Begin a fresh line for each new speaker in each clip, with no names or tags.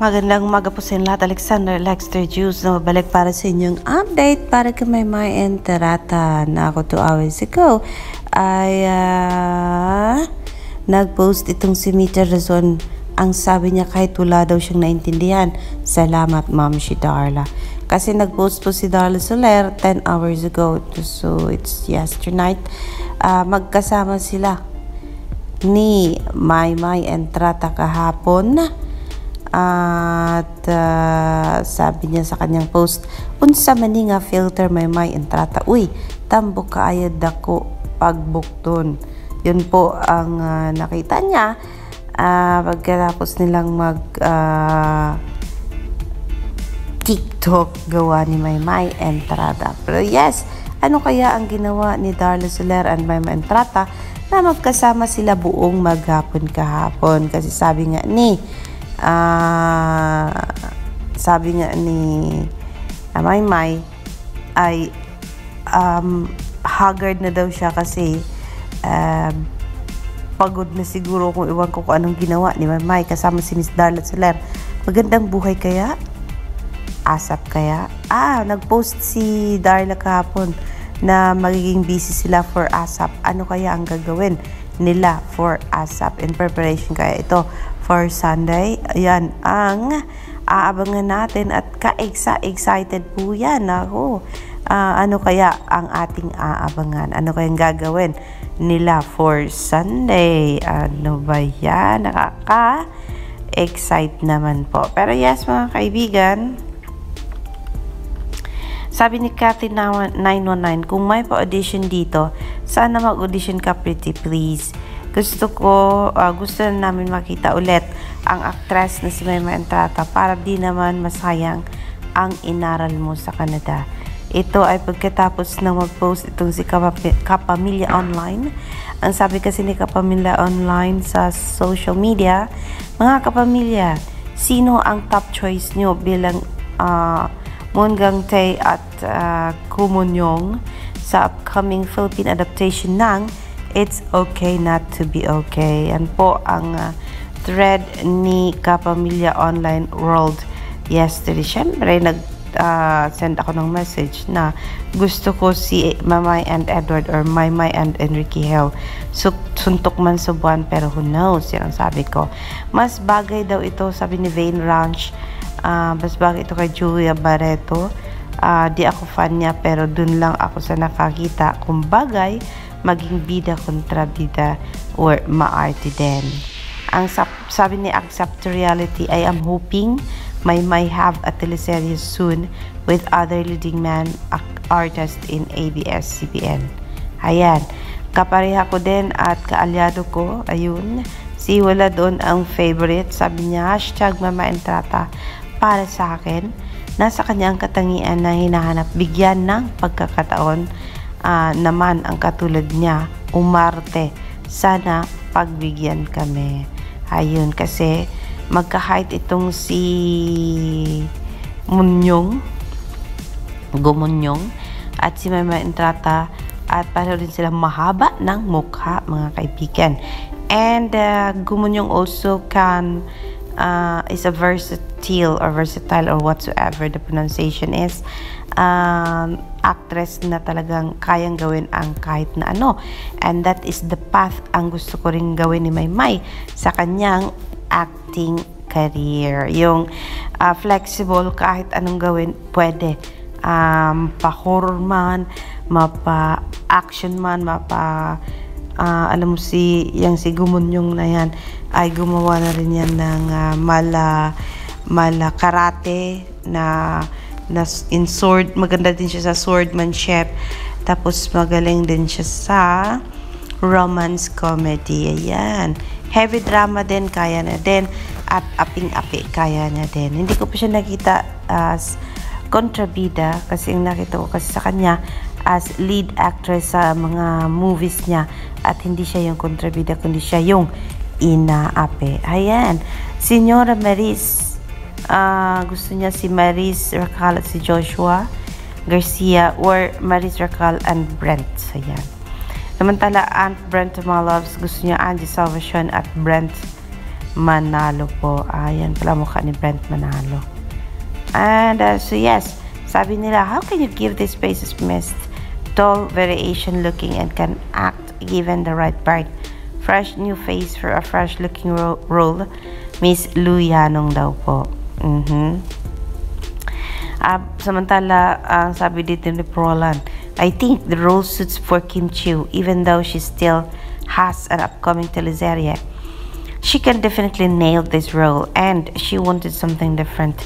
Magandang umaga po sa inyo lahat. Alexander Lexter Juice na mabalik para sa inyong update para kay Maymay and Tarata na ako 2 hours ago ay nag-post itong si Mita Razon. Ang sabi niya kahit wala daw siyang naintindihan, salamat Ma'am si Darla. Kasi nag-post po si Darla Soler 10 hours ago. So it's yesterday night. Magkasama sila ni Maymay and Tarata kahapon. At sabi niya sa kanyang post, unsa man ni nga filter Maymay and Tarata, uy tambok kaayad dako pagbukton. Yun po ang nakita niya pagkatapos nilang mag TikTok gawa ni Maymay and Tarata. Pero yes, ano kaya ang ginawa ni Darla Soler and Maymay and Tarata na magkasama sila buong maghapon kahapon? Kasi sabi nga ni Maymay ay haggard na daw siya kasi pagod na siguro, kung iwan ko kung anong ginawa ni Maymay kasama si Miss Darla Soler. Magandang buhay kaya? Asap kaya? Nag-post si Darla kahapon na magiging busy sila for ASAP. Ano kaya ang gagawin nila for ASAP? In preparation kaya ito for Sunday. Ayan ang aabangan natin at ka-excited po yan. Ako, ano kaya ang ating aabangan? Ano kayang gagawin nila for Sunday? Ano ba yan? Nakaka-excite naman po. Pero yes mga kaibigan, sabi ni Cathy 919, kung may pa-audition dito, sana mag-audition ka pretty please. Gusto na namin makita ulit ang actress na si Maymay and Tarata para di naman masayang ang inaral mo sa Canada. Ito ay pagkatapos na mag-post itong si Kapamilya Online. Ang sabi kasi ni Kapamilya Online sa social media, mga kapamilya, sino ang top choice nyo bilang Mungang Tay at Kumonyong sa upcoming Philippine adaptation ng It's Okay Not to Be Okay? Yan po ang thread ni Kapamilya Online World yesterday. Siyempre, nag-send ako ng message na gusto ko si Maymay and Edward or Maymay and Enrique Hill. Suntok man sa buwan, pero who knows? Yan ang sabi ko. Mas bagay daw ito, sabi ni Vane Ranch. Mas bagay ito kay Julia Barreto. Di ako fan niya, pero dun lang ako sa nakakita kung bagay maging bida kontra bida or maarte din. Ang sabi ni Accept Reality, I am hoping Maymay have a teleserye soon with other leading man artist in ABS-CBN. Ayan, kapareha ko din at kaalyado ko, ayun, si wala doon ang favorite, sabi niya, #Maymay and Tarata para sa akin, nasa kanyang katangian na hinahanap, bigyan ng pagkakataon naman ang katulad niya, umarte, sana pagbigyan kami. Ayun, kasi magka-height itong si Gumunyong at si Maymay and Tarata, at pareho din sila mahaba ng mukha mga kaibigan. And Gumunyong also is a versatile or whatsoever the pronunciation is, actress na talagang kayang gawin ang kahit na ano, and that is the path ang gusto ko rin gawin ni Maymay sa kanyang acting career, yung flexible, kahit anong gawin pwede, pa-horror man, mapa-action man, alam mo si Gumunyong na yan ay gumawa na rin yan ng mala karate na in sword. Maganda din siya sa swordmanship, tapos magaling din siya sa romance comedy. Ayan, heavy drama din kaya na din, at aping-api kaya na din. Hindi ko pa siya nakita as kontrabida, kasi ang nakita ko kasi sa kanya as lead actress sa mga movies niya, at hindi siya yung kontrabida kundi siya yung inaapi. Ayan, Senyora Maris, gusto niya si Maris Racal at si Joshua Garcia, or Maris Racal and Brent. Ayan. Samantala, Aunt Brent, mga loves, gusto niya Angie Salvation at Brent Manalo po. Ayan pala mukha ni Brent Manalo. And so yes, sabi nila, how can you give this spaces mist? Tall, variation looking and can act given the right part. Fresh new face for a fresh looking role. Miss Lu Yanong daw po. Samantala, sabi dito ni Prolan, I think the role suits for Kim Chiu even though she still has an upcoming teleserye. She can definitely nail this role and she wanted something different.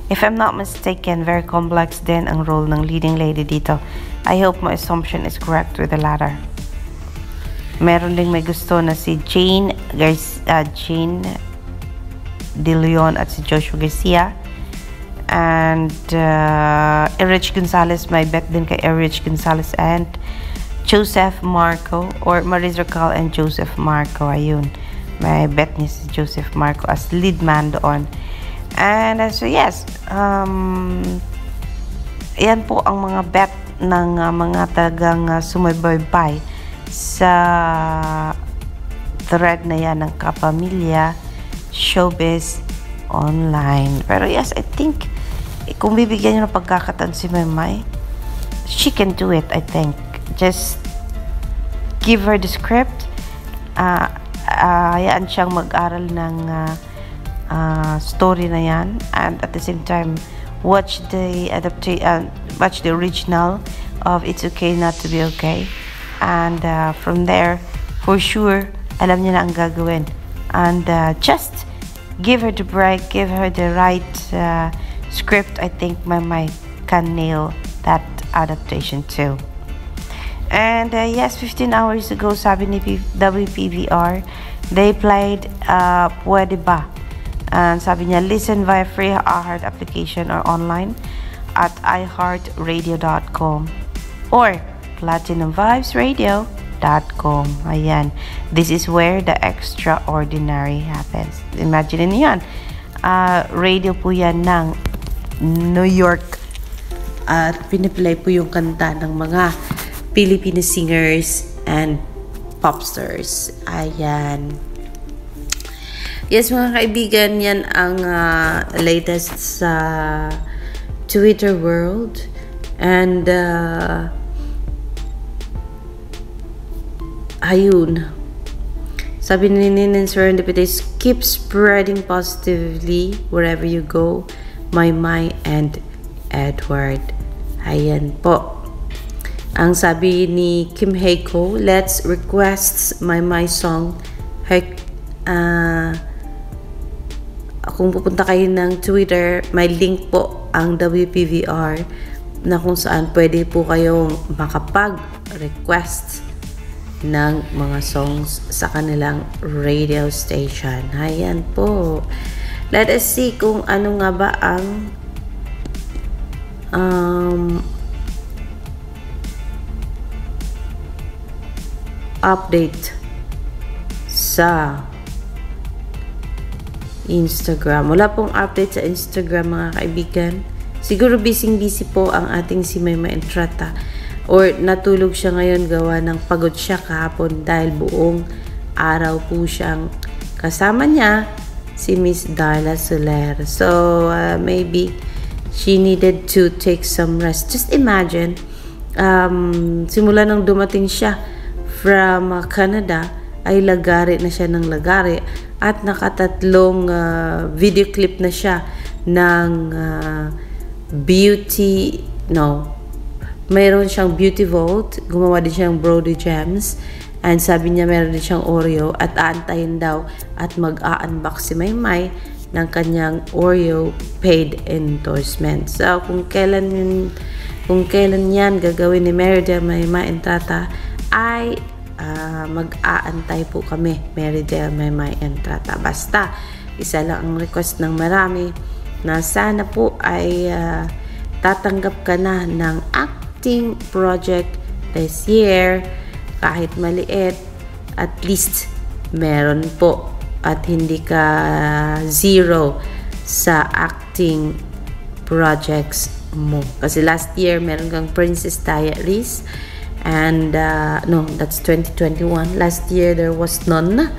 If I'm not mistaken, very complex din ang role ng leading lady dito. I hope my assumption is correct with the latter. Meron ding may gusto na si Jane De Leon at si Joshua Garcia. And Erich Gonzalez, may bet din kay Erich Gonzalez and Joseph Marco or Maris Racal and Joseph Marco. Ayun, may bet niya si Joseph Marco as lead man doon. And so yes, yan po ang mga bet ng mga talagang sumubaybay sa thread na yan ng Kapamilya Showbiz Online. Pero yes, I think kung bibigyan nyo ng pagkakataon si Maymay, she can do it. I think just give her the script, hayaan siyang mag-aral ng story na yan, and at the same time watch the original of It's Okay Not to Be Okay, and from there for sure alam niya na ang gagawin, and just give her the break, give her the right script. I think Maymay can nail that adaptation too. And yes, 15 hours ago, sabi ni WPVR, they played Pwede Ba? And sabi niya, listen via free iHeart application or online at iHeartRadio.com or PlatinumVibesRadio.com. Ayan. This is where the extraordinary happens. Imagine niyo yan. Radio po yan ng New York. At piniplay po yung kanta ng mga Filipino singers and pop stars. Ayan. Yes, mga kaibigan, yan ang latest sa Twitter world. And ayun, sabi ni Ninin Serendipities, keep spreading positively wherever you go, Maymay and Edward. Ayan po. Ang sabi ni Kim Heiko, let's request Maymay song. Kung pupunta kayo ng Twitter, may link po ang WPVR na kung saan pwede po kayong makapag-request ng mga songs sa kanilang radio station. Ayan po. Let us see kung ano nga ba ang update sa Instagram. Wala pong update sa Instagram, mga kaibigan. Siguro busy po ang ating si Maymay Entrata. Or natulog siya ngayon, gawa ng pagod siya kahapon dahil buong araw po siyang kasama niya si Miss Darla Soler. So, maybe she needed to take some rest. Just imagine, simula nang dumating siya from Canada, ay lagari na siya ng lagari at nakatatlong video clip na siya ng mayroon siyang Beauty Vault, gumawa din siyang Brody Gems, and sabi niya mayroon din siyang Oreo at aantayin daw at mag-a-unbox si Maymay ng kanyang Oreo paid endorsement. So kung kailan yan gagawin ni Meridel Maymay Entrata ay mag-aantay po kami, Meridel Maymay Entrata. Basta isa lang ang request ng marami na sana po ay tatanggap ka na ng acting project this year, kahit maliit, at least meron po at hindi ka zero sa acting projects mo. Kasi last year meron kang Princess Diaries and no, that's 2021. Last year there was none.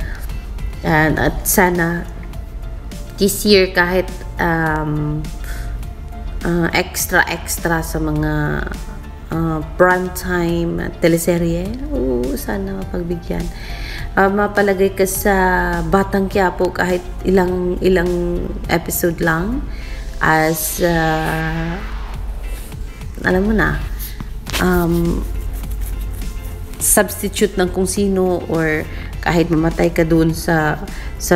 And at sana this year kahit extra sa mga prime time teleserye, sana mapagbigyan. Mapalagay ka sa Batang Quiapo kahit ilang episode lang as alam mo na, substitute ng kung sino, or kahit mamatay ka dun sa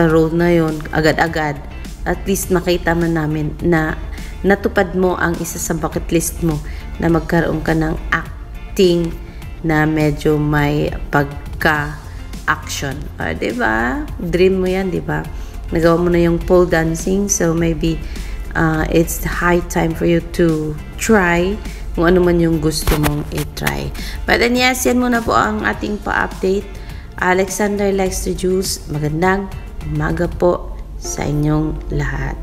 role na yon agad-agad, at least makita man namin na natupad mo ang isa sa bucket list mo, na magkaroon ka ng acting na medyo may pagka-action. Diba? Dream mo yan, diba? Nagawa mo na yung pole dancing, so maybe it's high time for you to try kung ano man yung gusto mong i-try. But then yes, yan muna po ang ating pa-update. Alexander Likes to Juice, magandang umaga po sa inyong lahat.